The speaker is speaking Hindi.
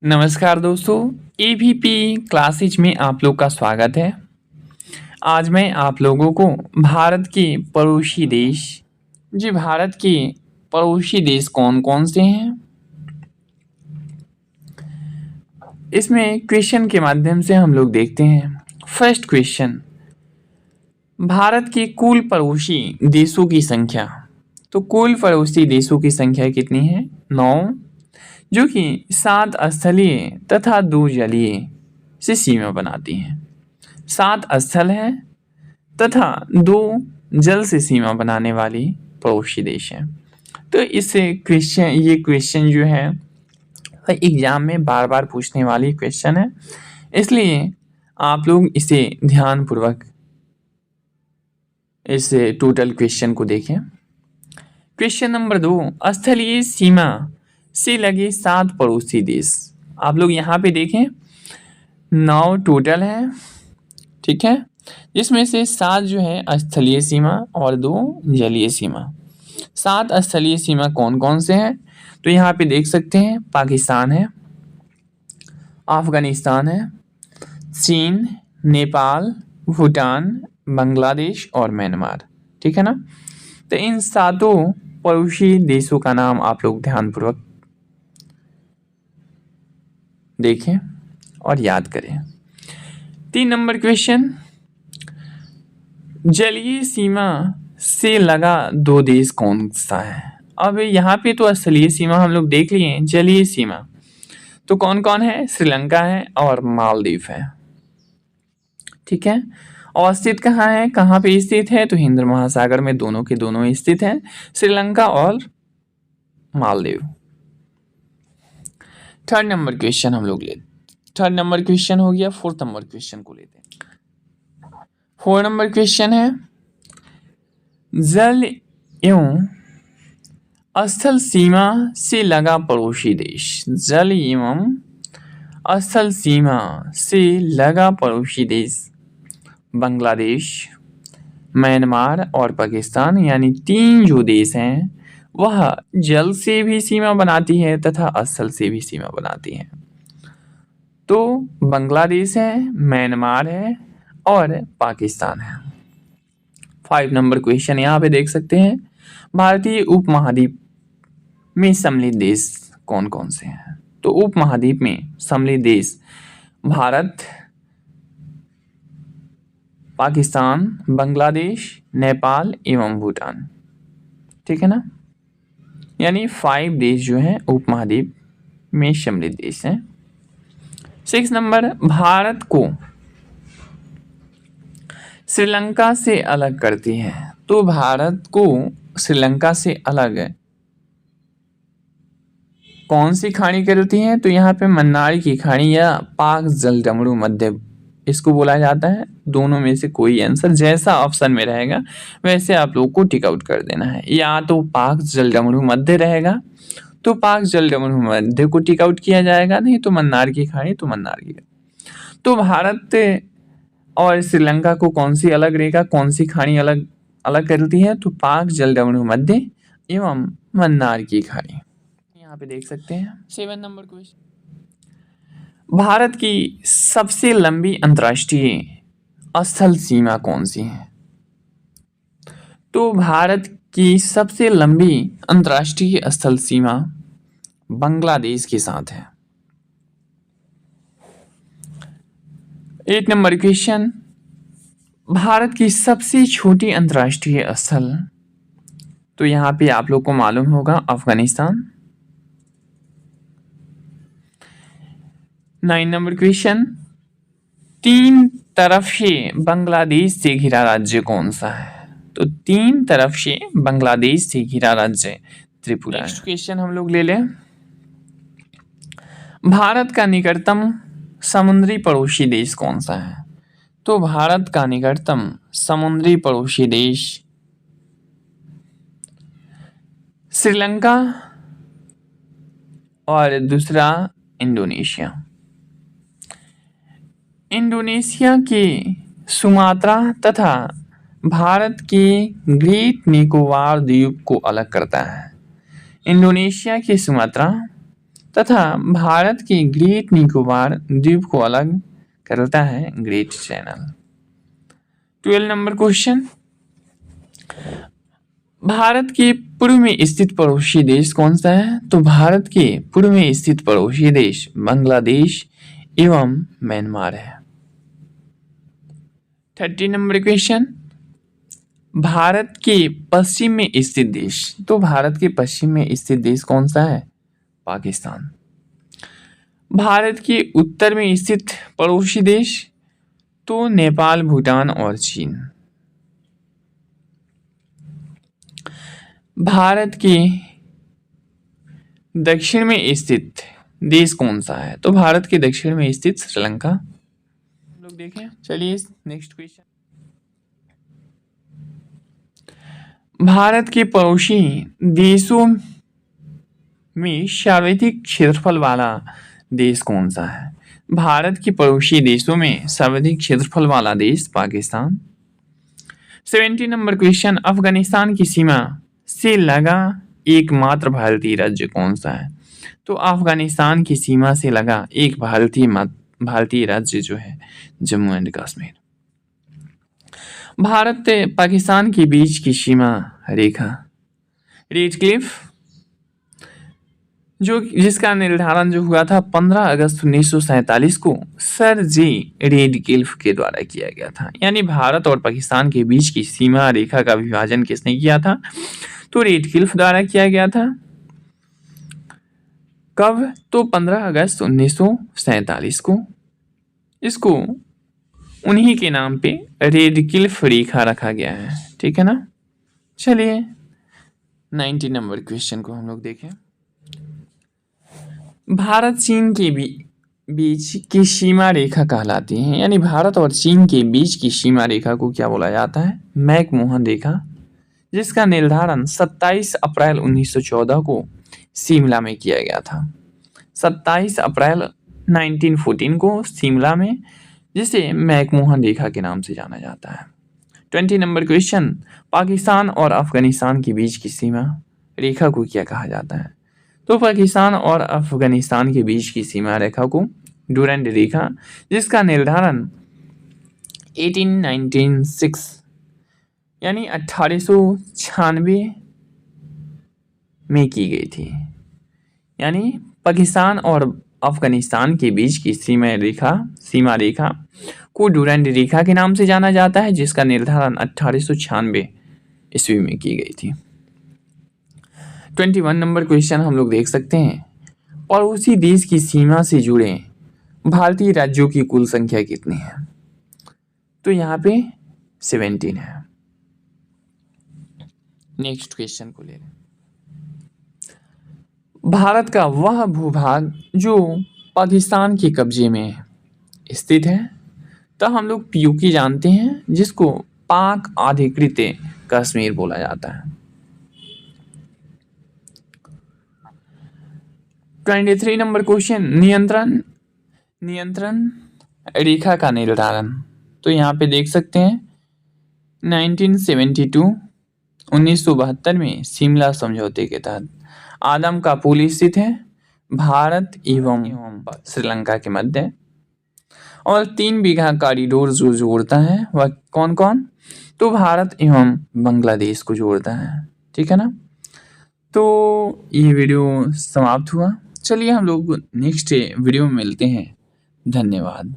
नमस्कार दोस्तों, एबीपी क्लासेज में आप लोग का स्वागत है। आज मैं आप लोगों को भारत के पड़ोसी देश भारत के पड़ोसी देश कौन कौन से हैं, इसमें क्वेश्चन के माध्यम से हम लोग देखते हैं। फर्स्ट क्वेश्चन, भारत के कुल पड़ोसी देशों की संख्या। तो कुल पड़ोसी देशों की संख्या कितनी है? 9, जो कि 7 स्थलीय तथा 2 जलीय से सीमा बनाती हैं। 7 स्थल है तथा 2 जल से सीमा बनाने वाली पड़ोसी देश हैं। तो इससे ये क्वेश्चन जो है एग्जाम में बार बार पूछने वाली क्वेश्चन है, इसलिए आप लोग इसे ध्यानपूर्वक इस टोटल क्वेश्चन को देखें। क्वेश्चन नंबर 2, स्थलीय सीमा से लगे 7 पड़ोसी देश। आप लोग यहाँ पे देखें 9 टोटल है, ठीक है, जिसमें से 7 जो है स्थलीय सीमा और 2 जलीय सीमा। 7 स्थलीय सीमा कौन कौन से हैं? तो यहाँ पे देख सकते हैं पाकिस्तान है, अफगानिस्तान है, चीन, नेपाल, भूटान, बांग्लादेश और म्यांमार, ठीक है ना। तो इन 7 पड़ोसी देशों का नाम आप लोग ध्यानपूर्वक देखें और याद करें। 3 नंबर क्वेश्चन, जलीय सीमा से लगा 2 देश कौन सा है? अब यहाँ पे तो स्थलीय सीमा हम लोग देख लिए, जलीय सीमा तो कौन कौन है? श्रीलंका है और मालदीव है, ठीक है। और स्थित कहाँ है, कहाँ पे स्थित है? तो हिंद महासागर में दोनों के दोनों स्थित है, श्रीलंका और मालदीव। थर्ड नंबर क्वेश्चन हम लोग थर्ड नंबर क्वेश्चन हो गया। 4th नंबर क्वेश्चन को लेते हैं। 4 नंबर क्वेश्चन है, जल एवं स्थल सीमा से लगा पड़ोसी देश। जल एवं स्थल सीमा से लगा पड़ोसी देश बांग्लादेश, म्यांमार और पाकिस्तान, यानी 3 जो देश हैं वह जल से भी सीमा बनाती है तथा स्थल से भी सीमा बनाती है। तो बांग्लादेश है, म्यांमार है और पाकिस्तान है। 5 नंबर क्वेश्चन यहाँ पे देख सकते हैं, भारतीय उपमहाद्वीप में सम्मिलित देश कौन कौन से हैं? तो उपमहाद्वीप में सम्मिलित देश भारत, पाकिस्तान, बांग्लादेश, नेपाल एवं भूटान, ठीक है ना। यानी 5 देश जो हैं उपमहाद्वीप में सम्मिलित देश हैं। 6 नंबर, भारत को श्रीलंका से अलग करती है। तो भारत को श्रीलंका से अलग कौन सी खाड़ी करती है? तो यहाँ पे मन्नार की खाड़ी या पाक जलडमरू मध्य इसको बोला जाता है। दोनों में से कोई आंसर जैसा ऑप्शन में रहेगा वैसे आप लोग को टिक आउट कर देना है। या तो पाक जलडमरू मध्य रहेगा तो पाक जलडमरू मध्य को टिक आउट किया जाएगा, नहीं तो मन्नार की खाड़ी तो मन्नार की। तो भारत और श्रीलंका को कौन सी अलग रहेगा, कौन सी खाड़ी अलग अलग करती है? तो पाक जलडमरू मध्य एवं मन्नार की खाड़ी। यहाँ पे देख सकते हैं। 7 नंबर क्वेश्चन, भारत की सबसे लंबी अंतर्राष्ट्रीय स्थल सीमा कौन सी है? तो भारत की सबसे लंबी अंतर्राष्ट्रीय स्थल सीमा बांग्लादेश के साथ है। 8 नंबर क्वेश्चन, भारत की सबसे छोटी अंतर्राष्ट्रीय स्थल। तो यहाँ पे आप लोग को मालूम होगा अफगानिस्तान। 9 नंबर क्वेश्चन, 3 तरफ से बांग्लादेश से घिरा राज्य कौन सा है? तो 3 तरफ से बांग्लादेश से घिरा राज्य त्रिपुरा है। नेक्स्ट क्वेश्चन हम लोग ले लें, भारत का निकटतम समुद्री पड़ोसी देश कौन सा है? तो भारत का निकटतम समुद्री पड़ोसी देश श्रीलंका और दूसरा इंडोनेशिया। इंडोनेशिया के सुमात्रा तथा भारत के ग्रेट निकोबार द्वीप को अलग करता है। इंडोनेशिया की सुमात्रा तथा भारत के ग्रेट निकोबार द्वीप को अलग करता है great channel. 12 number question, Bharat के पूर्व में स्थित पड़ोसी देश कौन सा है? तो भारत के पूर्व में स्थित पड़ोसी देश बांग्लादेश एवं म्यांमार है। 30 नंबर क्वेश्चन, भारत के पश्चिम में स्थित देश, तो भारत के पश्चिम में स्थित देश कौन सा है? पाकिस्तान। भारत के उत्तर में स्थित पड़ोसी देश, तो नेपाल, भूटान और चीन। भारत के दक्षिण में स्थित देश कौन सा है? तो भारत के दक्षिण में स्थित श्रीलंका। हम लोग देखें, चलिए नेक्स्ट क्वेश्चन, भारत के पड़ोसी देशों में सर्वाधिक क्षेत्रफल वाला देश कौन सा है? भारत के पड़ोसी देशों में सर्वाधिक क्षेत्रफल वाला देश पाकिस्तान। 70 नंबर क्वेश्चन, अफगानिस्तान की सीमा से लगा एकमात्र भारतीय राज्य कौन सा है? तो अफगानिस्तान की सीमा से लगा एक भारतीय राज्य जो है जम्मू एंड कश्मीर। भारत पाकिस्तान के बीच की सीमा रेखा रेड क्लिफ, जिसका निर्धारण जो हुआ था 15 अगस्त 1947 को सर जे रेडक्लिफ के द्वारा किया गया था। यानी भारत और पाकिस्तान के बीच की सीमा रेखा का विभाजन किसने किया था? तो रेडक्लिफ द्वारा किया गया था। कब? तो 15 अगस्त 1947 को। इसको उन्हीं के नाम पे रेडक्लिफ रेखा रखा गया है, ठीक है ना। चलिए 90 नंबर क्वेश्चन को हम लोग देखें, भारत चीन के बीच की सीमा रेखा कहलाती है। यानी भारत और चीन के बीच की सीमा रेखा को क्या बोला जाता है? मैकमोहन रेखा, जिसका निर्धारण 27 अप्रैल 1914 को शिमला में किया गया था। 27 अप्रैल 1914 को शिमला में, जिसे मैकमोहन रेखा के नाम से जाना जाता है। 20 नंबर क्वेश्चन, पाकिस्तान और अफगानिस्तान के बीच की सीमा रेखा को क्या कहा जाता है? तो पाकिस्तान और अफगानिस्तान के बीच की सीमा रेखा को डूरेंट रेखा, जिसका निर्धारण 1896 यानी 1896 में की गई थी। यानी पाकिस्तान और अफगानिस्तान के बीच की सीमा रेखा को डूरेंट रेखा के नाम से जाना जाता है, जिसका निर्धारण 1896 ईस्वी में की गई थी। 21 नंबर क्वेश्चन हम लोग देख सकते हैं, पड़ोसी देश की सीमा से जुड़े भारतीय राज्यों की कुल संख्या कितनी है? तो यहाँ पे 17 है। नेक्स्ट क्वेश्चन को ले लें, भारत का वह भूभाग जो पाकिस्तान के कब्जे में स्थित है, तो हम लोग पीओके जानते हैं, जिसको पाक अधिकृत कश्मीर बोला जाता है। 23 नंबर क्वेश्चन, नियंत्रण रेखा का निर्धारण, तो यहाँ पे देख सकते हैं 1972 में शिमला समझौते के तहत आदम का पुल स्थित है भारत एवं श्रीलंका के मध्य, और 3 बीघा कॉरिडोर जो जोड़ता है वह कौन कौन? तो भारत एवं बांग्लादेश को जोड़ता है, ठीक है ना। तो ये वीडियो समाप्त हुआ। चलिए हम लोग नेक्स्ट वीडियो में मिलते हैं। धन्यवाद।